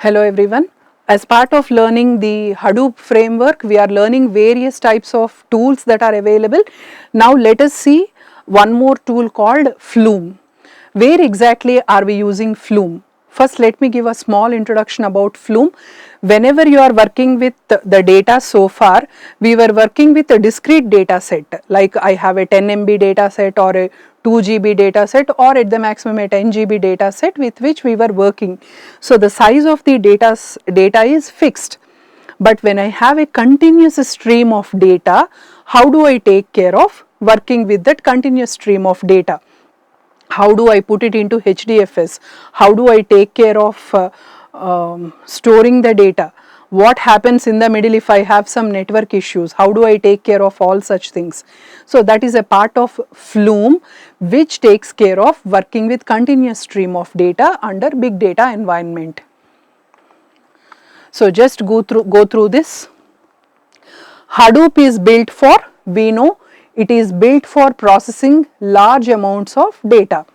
Hello everyone. As part of learning the Hadoop framework, we are learning various types of tools that are available. Now let us see one more tool called Flume. Where exactly are we using Flume? First, let me give a small introduction about Flume. Whenever you are working with the data so far, we were working with a discrete data set, like I have a 10 MB data set or a 2 GB data set or at the maximum a 10 GB data set with which we were working. So the size of the data is fixed. But when I have a continuous stream of data, how do I take care of working with that continuous stream of data? How do I put it into HDFS? How do I take care of storing the data? What happens in the middle if I have some network issues? How do I take care of all such things? So that is a part of Flume which takes care of working with continuous stream of data under big data environment. So just go through this. Hadoop is built for, we know, it is built for processing large amounts of data.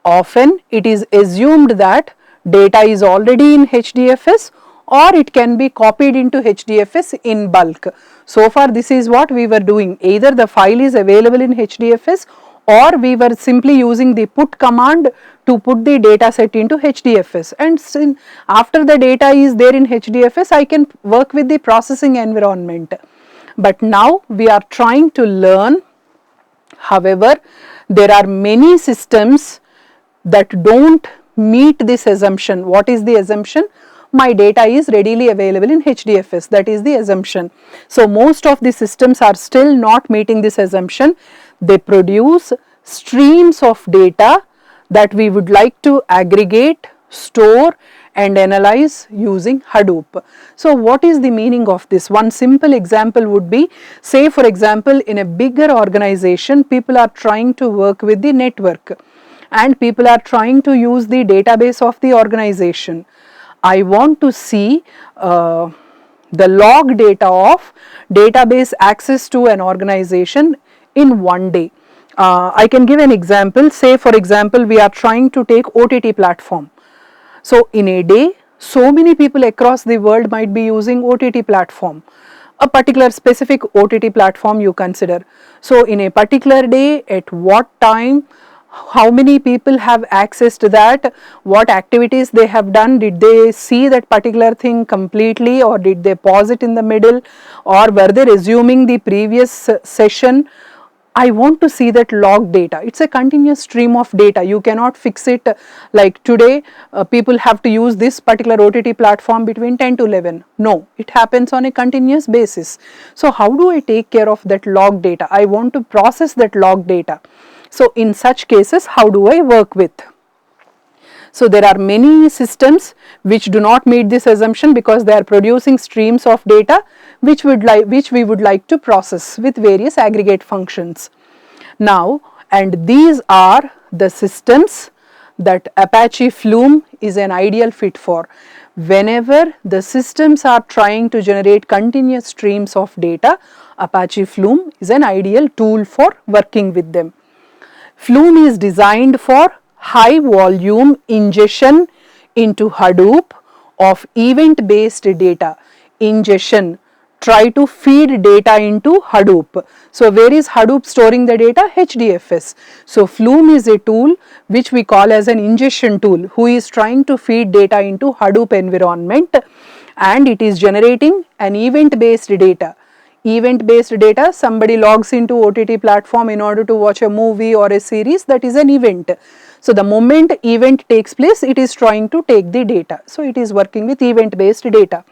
Often it is assumed that data is already in HDFS or it can be copied into HDFS in bulk. So far this is what we were doing, either the file is available in HDFS or we were simply using the put command to put the data set into HDFS, and after the data is there in HDFS I can work with the processing environment. But now we are trying to learn, however, there are many systems that do not meet this assumption. What is the assumption? My data is readily available in HDFS, that is the assumption. So most of the systems are still not meeting this assumption. They produce streams of data that we would like to aggregate, store and analyze using Hadoop. So what is the meaning of this? One simple example would be, say for example in a bigger organization people are trying to work with the network and people are trying to use the database of the organization. I want to see the log data of database access to an organization in one day. I can give an example. Say for example we are trying to take OTT platform. So in a day so many people across the world might be using OTT platform, a particular specific OTT platform you consider. So in a particular day, at what time, how many people have access to that, what activities they have done, did they see that particular thing completely or did they pause it in the middle or were they resuming the previous session? I want to see that log data. It is a continuous stream of data. You cannot fix it like today people have to use this particular OTT platform between 10 to 11. No, it happens on a continuous basis. So how do I take care of that log data? I want to process that log data. So in such cases how do I work with? So there are many systems which do not meet this assumption because they are producing streams of data which we would like to process with various aggregate functions. Now, and these are the systems that Apache Flume is an ideal fit for. Whenever the systems are trying to generate continuous streams of data, Apache Flume is an ideal tool for working with them. Flume is designed for high volume ingestion into Hadoop of event based data. Ingestion, try to feed data into Hadoop. So where is Hadoop storing the data? HDFS. So Flume is a tool which we call as an ingestion tool who is trying to feed data into Hadoop environment and it is generating an event based data. Event based data, somebody logs into OTT platform in order to watch a movie or a series, that is an event. So the moment event takes place, it is trying to take the data. So it is working with event based data.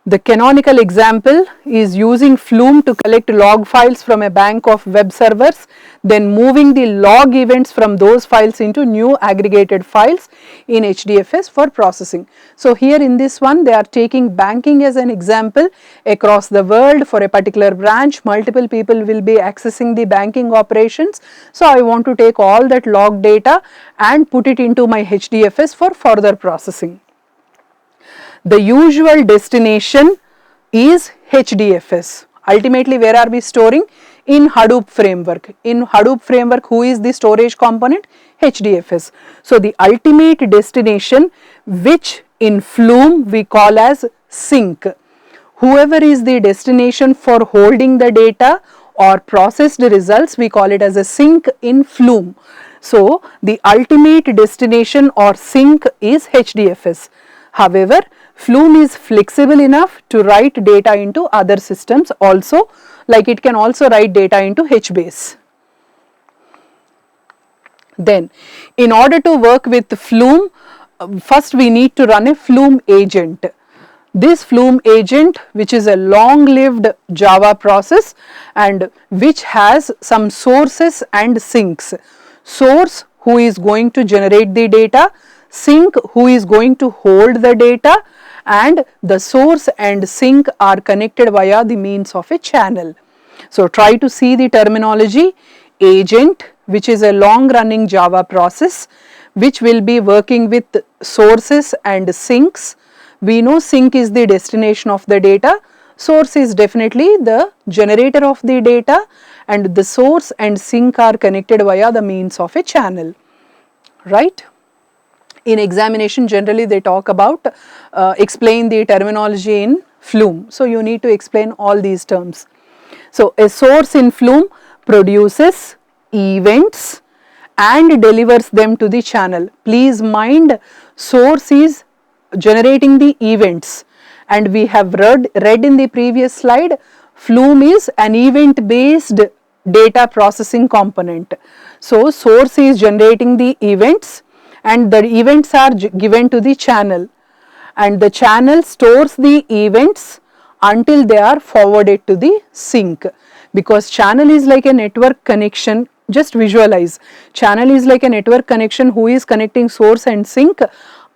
The canonical example is using Flume to collect log files from a bank of web servers, then moving the log events from those files into new aggregated files in HDFS for processing. So here in this one they are taking banking as an example. Across the world for a particular branch multiple people will be accessing the banking operations. So I want to take all that log data and put it into my HDFS for further processing. The usual destination is HDFS. Ultimately where are we storing? in Hadoop framework. In Hadoop framework, who is the storage component? HDFS. So the ultimate destination, which in Flume we call as sink. Whoever is the destination for holding the data or processed results, we call it as a sink in Flume. So the ultimate destination or sink is HDFS. However, Flume is flexible enough to write data into other systems also, like it can also write data into HBase. Then, in order to work with Flume, first we need to run a Flume agent. This Flume agent, which is a long-lived Java process and which has some sources and sinks. Source, who is going to generate the data, sink, who is going to hold the data, and the source and sink are connected via the means of a channel. So try to see the terminology. Agent, which is a long running Java process which will be working with sources and sinks. We know sink is the destination of the data, source is definitely the generator of the data, and the source and sink are connected via the means of a channel, right? In examination generally they talk about explain the terminology in Flume. So you need to explain all these terms. So a source in Flume produces events and delivers them to the channel. Please mind, source is generating the events, and we have read in the previous slide, Flume is an event based data processing component. So source is generating the events and the events are given to the channel, and the channel stores the events until they are forwarded to the sink. Because channel is like a network connection, just visualize, channel is like a network connection who is connecting source and sink.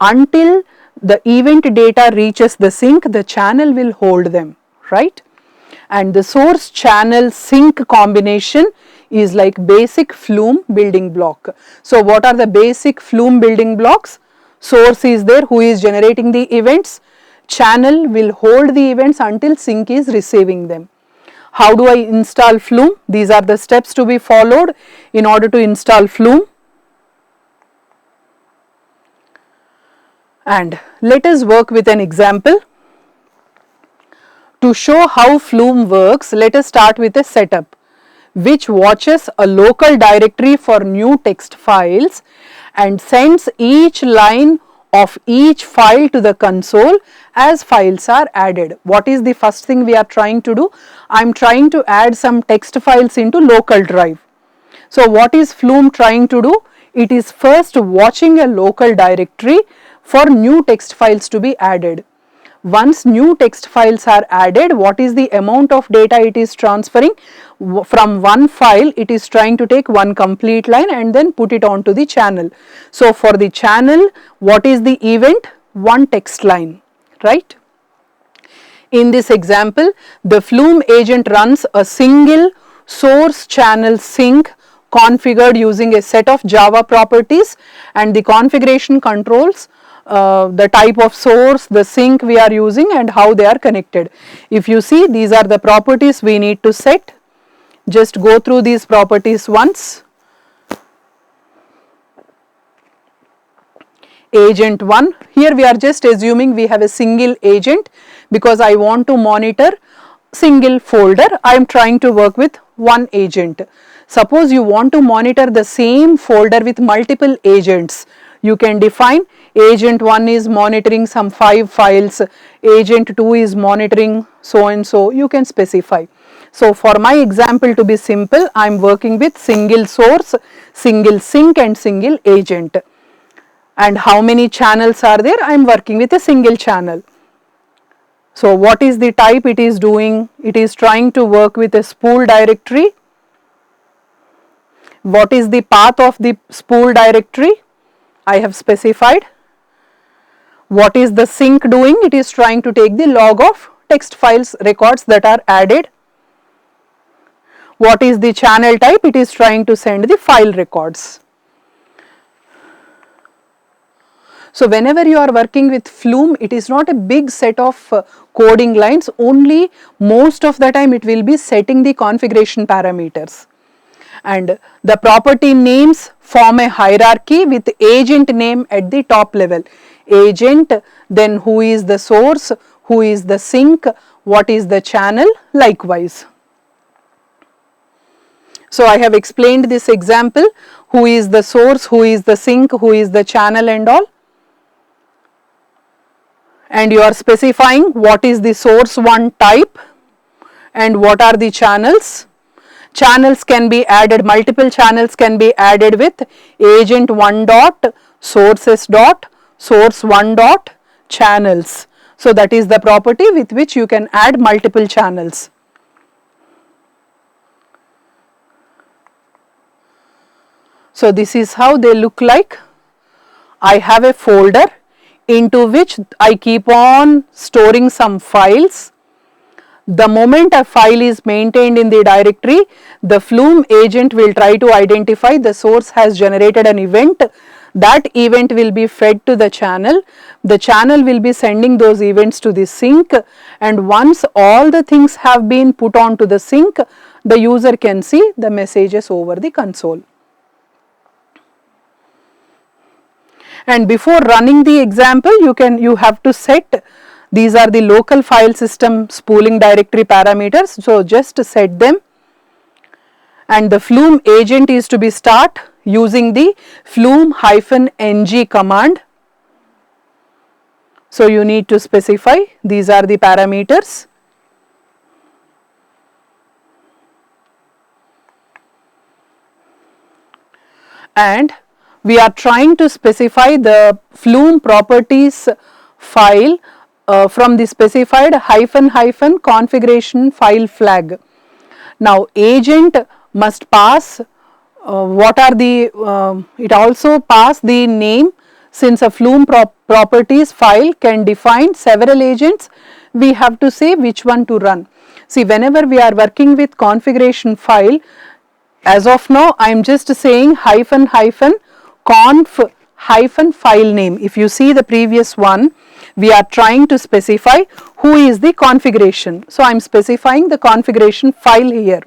Until the event data reaches the sink, the channel will hold them, right? And the source channel sink combination is like basic Flume building block. So what are the basic Flume building blocks? Source is there who is generating the events, channel will hold the events until sink is receiving them. How do I install Flume? These are the steps to be followed in order to install Flume. And let us work with an example. To show how Flume works, let us start with a setup which watches a local directory for new text files and sends each line of each file to the console as files are added. What is the first thing we are trying to do? I am trying to add some text files into local drive. So what is Flume trying to do? It is first watching a local directory for new text files to be added. Once new text files are added, what is the amount of data it is transferring? From one file, it is trying to take one complete line and then put it onto the channel. So for the channel, what is the event? One text line, right? In this example, the Flume agent runs a single source channel sink configured using a set of Java properties, and the configuration controls the type of source, the sink we are using, and how they are connected. If you see, these are the properties we need to set. Just go through these properties once. Agent 1, here we are just assuming we have a single agent because I want to monitor single folder. I am trying to work with one agent. Suppose you want to monitor the same folder with multiple agents. You can define agent 1 is monitoring some 5 files, agent 2 is monitoring so and so, you can specify. So for my example to be simple, I am working with single source, single sink and single agent. And how many channels are there? I am working with a single channel. So what is the type it is doing? It is trying to work with a spool directory. What is the path of the spool directory? I have specified. What is the sink doing? It is trying to take the log of text files records that are added. What is the channel type? It is trying to send the file records. So whenever you are working with Flume, it is not a big set of coding lines, only most of the time it will be setting the configuration parameters. And the property names form a hierarchy with agent name at the top level. Agent, then who is the source, who is the sink, what is the channel, likewise. So I have explained this example, who is the source, who is the sink, who is the channel and all. And you are specifying what is the source 1 type and what are the channels. Channels can be added, multiple channels can be added with agent 1 dot, sources dot, source 1 dot, channels. So that is the property with which you can add multiple channels. So this is how they look like. I have a folder into which I keep on storing some files. The moment a file is maintained in the directory, the Flume agent will try to identify the source has generated an event. That event will be fed to the channel. The channel will be sending those events to the sink, and once all the things have been put onto the sink, the user can see the messages over the console. And before running the example, you have to set, these are the local file system spooling directory parameters, so just set them. And the Flume agent is to be start using the flume-ng command. So you need to specify, these are the parameters. And we are trying to specify the Flume properties file from the specified -- configuration file flag. Now agent must pass what are the, it also pass the name, since a Flume properties file can define several agents, we have to say which one to run. See, whenever we are working with configuration file, as of now I am just saying -- conf file name. If you see the previous one, we are trying to specify who is the configuration. So I am specifying the configuration file here.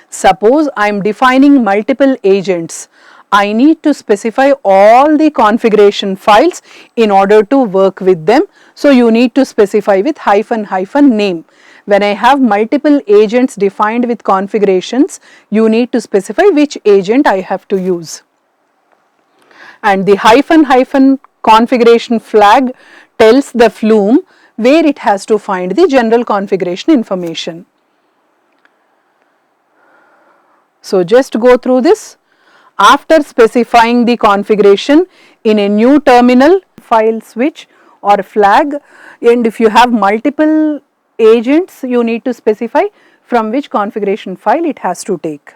Suppose I am defining multiple agents, I need to specify all the configuration files in order to work with them. So you need to specify with -- name. When I have multiple agents defined with configurations, you need to specify which agent I have to use. And the -- configuration flag tells the Flume where it has to find the general configuration information. So just go through this. After specifying the configuration in a new terminal, file switch or flag, and if you have multiple agents, you need to specify from which configuration file it has to take.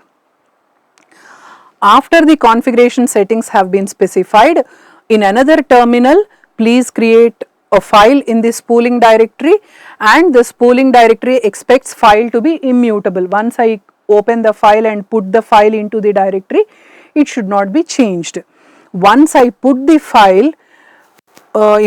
After the configuration settings have been specified, in another terminal, please create a file in the spooling directory, and the spooling directory expects file to be immutable. Once I open the file and put the file into the directory, it should not be changed. Once I put the file,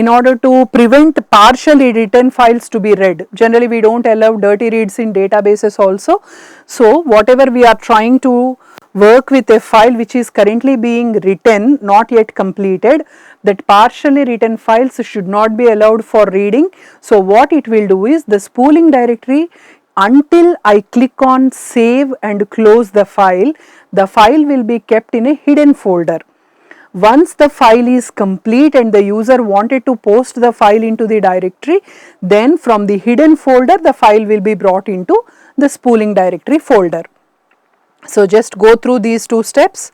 in order to prevent partially written files to be read, generally we do not allow dirty reads in databases also. So whatever we are trying to work with a file which is currently being written, not yet completed, that partially written files should not be allowed for reading. So what it will do is, the spooling directory, until I click on save and close the file will be kept in a hidden folder. Once the file is complete and the user wanted to post the file into the directory, then from the hidden folder the file will be brought into the spooling directory folder. So just go through these two steps.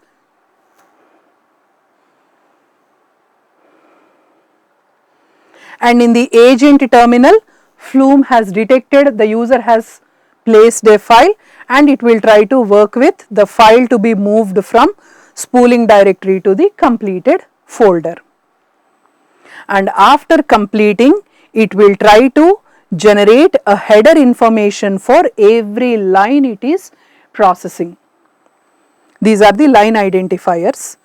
And in the agent terminal, Flume has detected the user has placed a file, and it will try to work with the file to be moved from spooling directory to the completed folder. And after completing, it will try to generate a header information for every line it is processing. These are the line identifiers.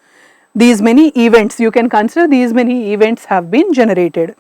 These many events, you can consider these many events have been generated.